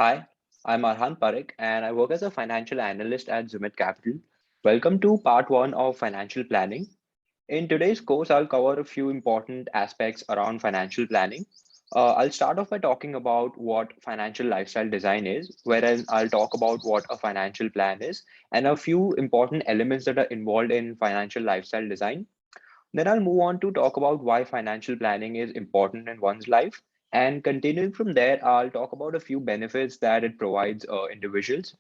Hi, I'm Arhan Parekh and I work as a financial analyst at Zumit Capital. Welcome to part one of financial planning. In today's course, I'll cover a few important aspects around financial planning. I'll start off by talking about what financial lifestyle design is, whereas I'll talk about what a financial plan is, and a few important elements that are involved in financial lifestyle design. Then I'll move on to talk about why financial planning is important in one's life. And continuing from there, I'll talk about a few benefits that it provides individuals.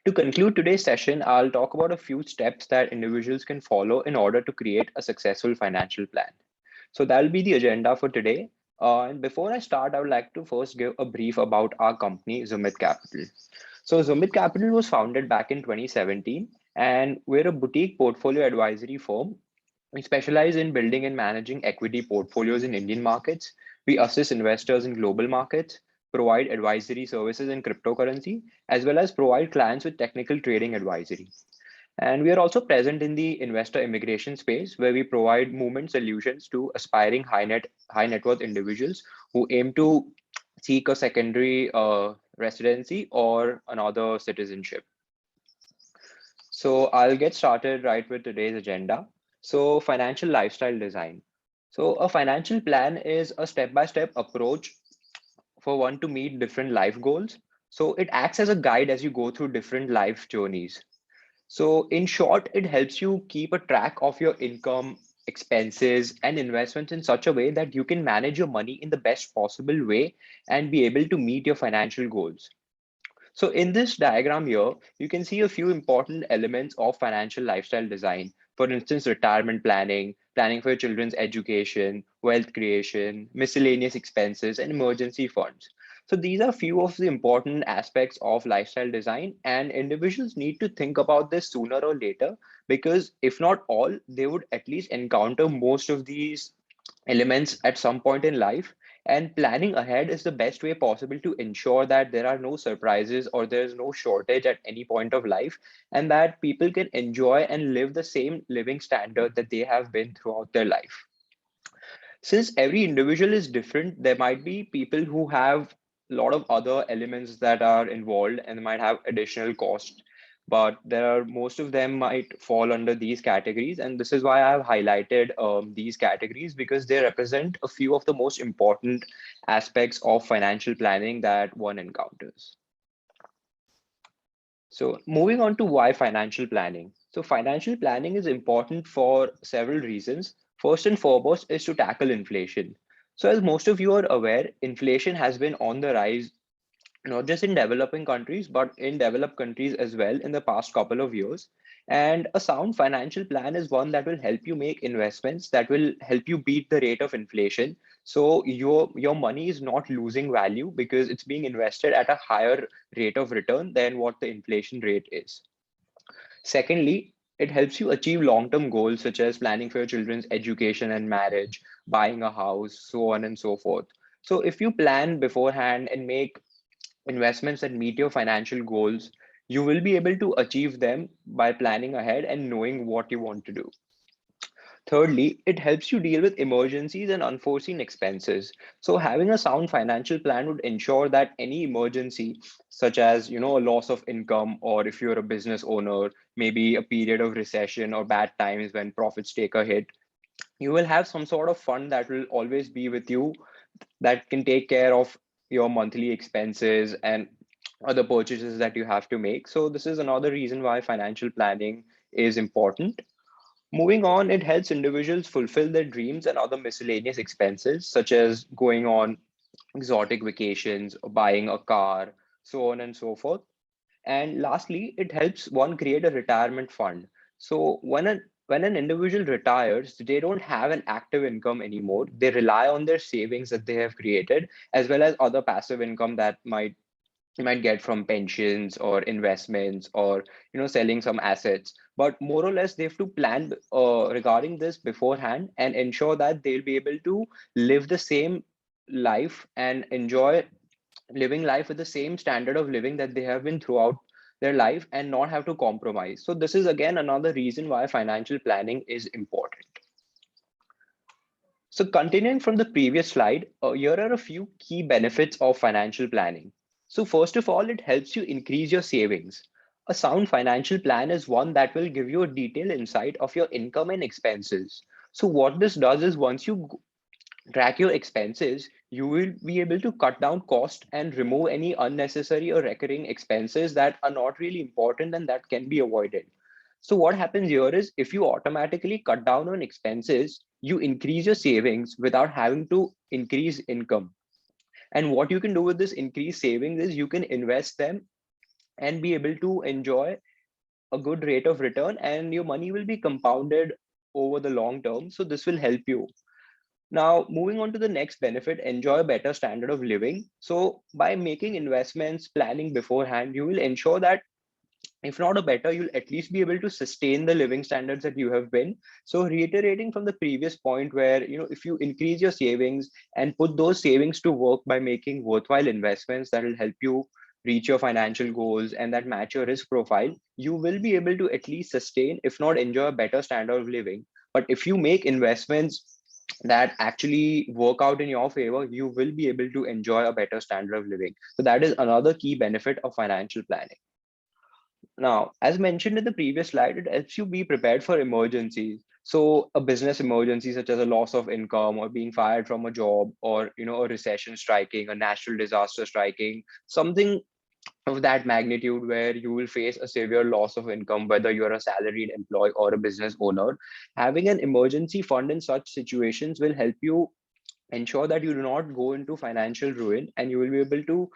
To conclude today's session, I'll talk about a few steps that individuals can follow in order to create a successful financial plan. So that'll be the agenda for today. And before I start, I would like to first give a brief about our company, Zumit Capital. So Zumit Capital was founded back in 2017, and we're a boutique portfolio advisory firm. We specialize in building and managing equity portfolios in Indian markets. We assist investors in global markets, provide advisory services in cryptocurrency, as well as provide clients with technical trading advisory. And we are also present in the investor immigration space, where we provide movement solutions to aspiring high net worth individuals who aim to seek a secondary residency or another citizenship. So I'll get started right with today's agenda. So financial lifestyle design. So a financial plan is a step-by-step approach for one to meet different life goals. So it acts as a guide as you go through different life journeys. So in short, it helps you keep a track of your income, expenses, and investments in such a way that you can manage your money in the best possible way and be able to meet your financial goals. So in this diagram here, you can see a few important elements of financial lifestyle design. For instance, retirement planning, planning for your children's education, wealth creation, miscellaneous expenses, and emergency funds. So these are few of the important aspects of lifestyle design, and individuals need to think about this sooner or later, because if not all, they would at least encounter most of these elements at some point in life, and planning ahead is the best way possible to ensure that there are no surprises or there is no shortage at any point of life, and that people can enjoy and live the same living standard that they have been throughout their life. Since every individual is different, there might be people who have a lot of other elements that are involved and might have additional cost, but there are most of them might fall under these categories, and this is why I have highlighted these categories, because they represent a few of the most important aspects of financial planning that one encounters. So moving on to why financial planning. So financial planning is important for several reasons. First and foremost is to tackle inflation. So as most of you are aware, inflation has been on the rise, not just in developing countries, but in developed countries as well in the past couple of years. And a sound financial plan is one that will help you make investments that will help you beat the rate of inflation. So your money is not losing value because it's being invested at a higher rate of return than what the inflation rate is. Secondly, it helps you achieve long-term goals such as planning for your children's education and marriage, buying a house, so on and so forth. So if you plan beforehand and make investments that meet your financial goals, you will be able to achieve them by planning ahead and knowing what you want to do. Thirdly, it helps you deal with emergencies and unforeseen expenses. So having a sound financial plan would ensure that any emergency, such as a loss of income, or if you're a business owner, maybe a period of recession or bad times when profits take a hit, you will have some sort of fund that will always be with you that can take care of your monthly expenses and other purchases that you have to make. So this is another reason why financial planning is important. Moving on, it helps individuals fulfill their dreams and other miscellaneous expenses, such as going on exotic vacations, or buying a car, so on and so forth. And lastly, it helps one create a retirement fund. So when an individual retires, they don't have an active income anymore. They rely on their savings that they have created, as well as other passive income that you might get from pensions or investments or selling some assets. But more or less, they have to plan regarding this beforehand and ensure that they'll be able to live the same life and enjoy living life with the same standard of living that they have been throughout their life and not have to compromise. So this is again another reason why financial planning is important. So continuing from the previous slide, here are a few key benefits of financial planning. So first of all, it helps you increase your savings. A sound financial plan is one that will give you a detailed insight of your income and expenses. So what this does is once you track your expenses, you will be able to cut down cost and remove any unnecessary or recurring expenses that are not really important and that can be avoided. So what happens here is if you automatically cut down on expenses, you increase your savings without having to increase income. And what you can do with this increased savings is you can invest them and be able to enjoy a good rate of return, and your money will be compounded over the long term. So this will help you. Now, moving on to the next benefit, enjoy a better standard of living. So by making investments, planning beforehand, you will ensure that if not a better, you'll at least be able to sustain the living standards that you have been. So reiterating from the previous point where, if you increase your savings and put those savings to work by making worthwhile investments that will help you reach your financial goals and that match your risk profile, you will be able to at least sustain, if not enjoy a better standard of living. But if you make investments that actually work out in your favor, you will be able to enjoy a better standard of living. So that is another key benefit of financial planning. Now, as mentioned in the previous slide, it helps you be prepared for emergencies. So a business emergency such as a loss of income or being fired from a job, or a recession striking, a natural disaster striking, something of that magnitude where you will face a severe loss of income, whether you're a salaried employee or a business owner. Having an emergency fund in such situations will help you ensure that you do not go into financial ruin, and you will be able to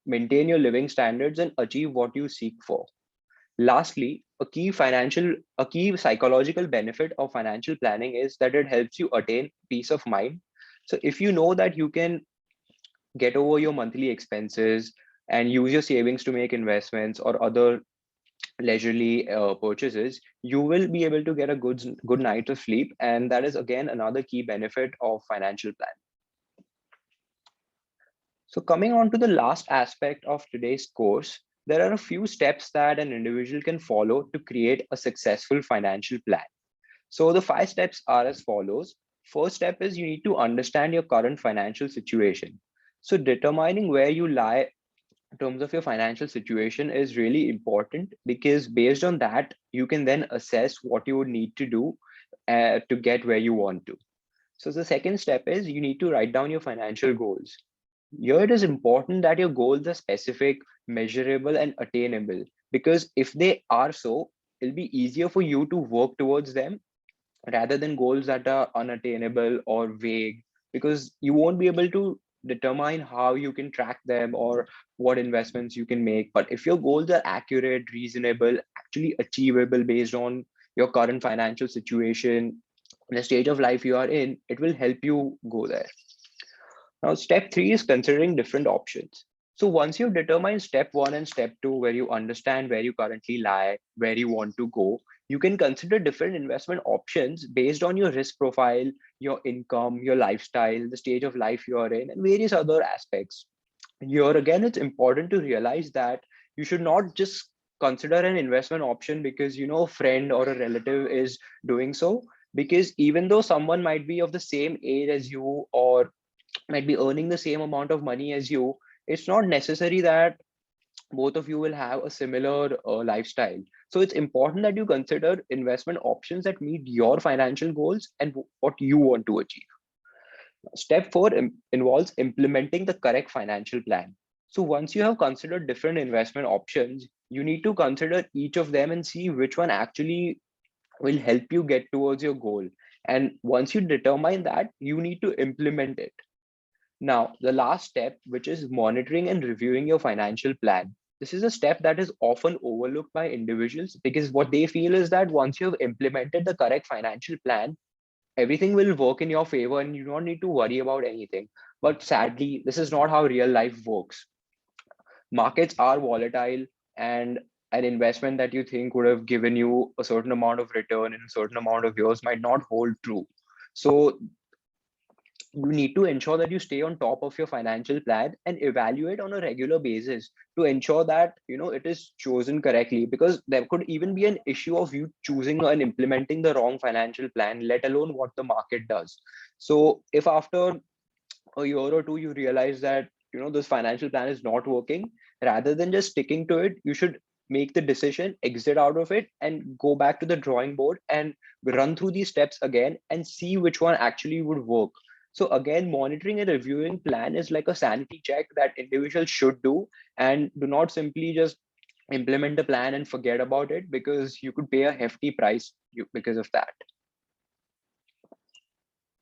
maintain your living standards and achieve what you seek for. Lastly, a key psychological benefit of financial planning is that it helps you attain peace of mind. So if you know that you can get over your monthly expenses and use your savings to make investments or other leisurely purchases, you will be able to get a good night of sleep, and that is again another key benefit of financial plan. So coming on to the last aspect of today's course, there are a few steps that an individual can follow to create a successful financial plan. So the 5 steps are as follows. First step is you need to understand your current financial situation. So determining where you lie in terms of your financial situation is really important, because based on that, you can then assess what you would need to do to get where you want to. So the second step is you need to write down your financial goals. Here it is important that your goals are specific, measurable, and attainable, because if they are so, it'll be easier for you to work towards them rather than goals that are unattainable or vague, because you won't be able to determine how you can track them or what investments you can make. But if your goals are accurate, reasonable, actually achievable based on your current financial situation, the stage of life you are in, it will help you go there. Now, step 3 is considering different options. So once you've determined step 1 and step 2, where you understand where you currently lie, where you want to go, you can consider different investment options based on your risk profile, your income, your lifestyle, the stage of life you're in, and various other aspects. Here again, it's important to realize that you should not just consider an investment option because a friend or a relative is doing so. Because even though someone might be of the same age as you or might be earning the same amount of money as you, it's not necessary that both of you will have a similar lifestyle. So it's important that you consider investment options that meet your financial goals and what you want to achieve. Step 4 involves implementing the correct financial plan. So once you have considered different investment options, you need to consider each of them and see which one actually will help you get towards your goal. And once you determine that, you need to implement it. Now, the last step, which is monitoring and reviewing your financial plan. This is a step that is often overlooked by individuals because what they feel is that once you've implemented the correct financial plan, everything will work in your favor and you don't need to worry about anything. But sadly, this is not how real life works. Markets are volatile, and an investment that you think would have given you a certain amount of return in a certain amount of years might not hold true. So you need to ensure that you stay on top of your financial plan and evaluate on a regular basis to ensure that it is chosen correctly, because there could even be an issue of you choosing and implementing the wrong financial plan, let alone what the market does. So if after a year or two you realize that this financial plan is not working, rather than just sticking to it, you should make the decision, exit out of it, and go back to the drawing board and run through these steps again and see which one actually would work. So again, monitoring and reviewing plan is like a sanity check that individuals should do, and do not simply just implement the plan and forget about it, because you could pay a hefty price because of that.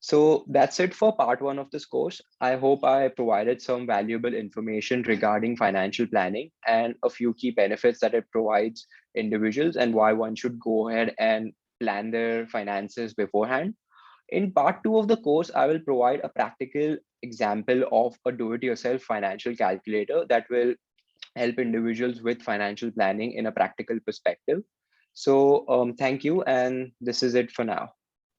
So that's it for part one of this course. I hope I provided some valuable information regarding financial planning and a few key benefits that it provides individuals and why one should go ahead and plan their finances beforehand. In part two of the course, I will provide a practical example of a do-it-yourself financial calculator that will help individuals with financial planning in a practical perspective. So thank you, and this is it for now.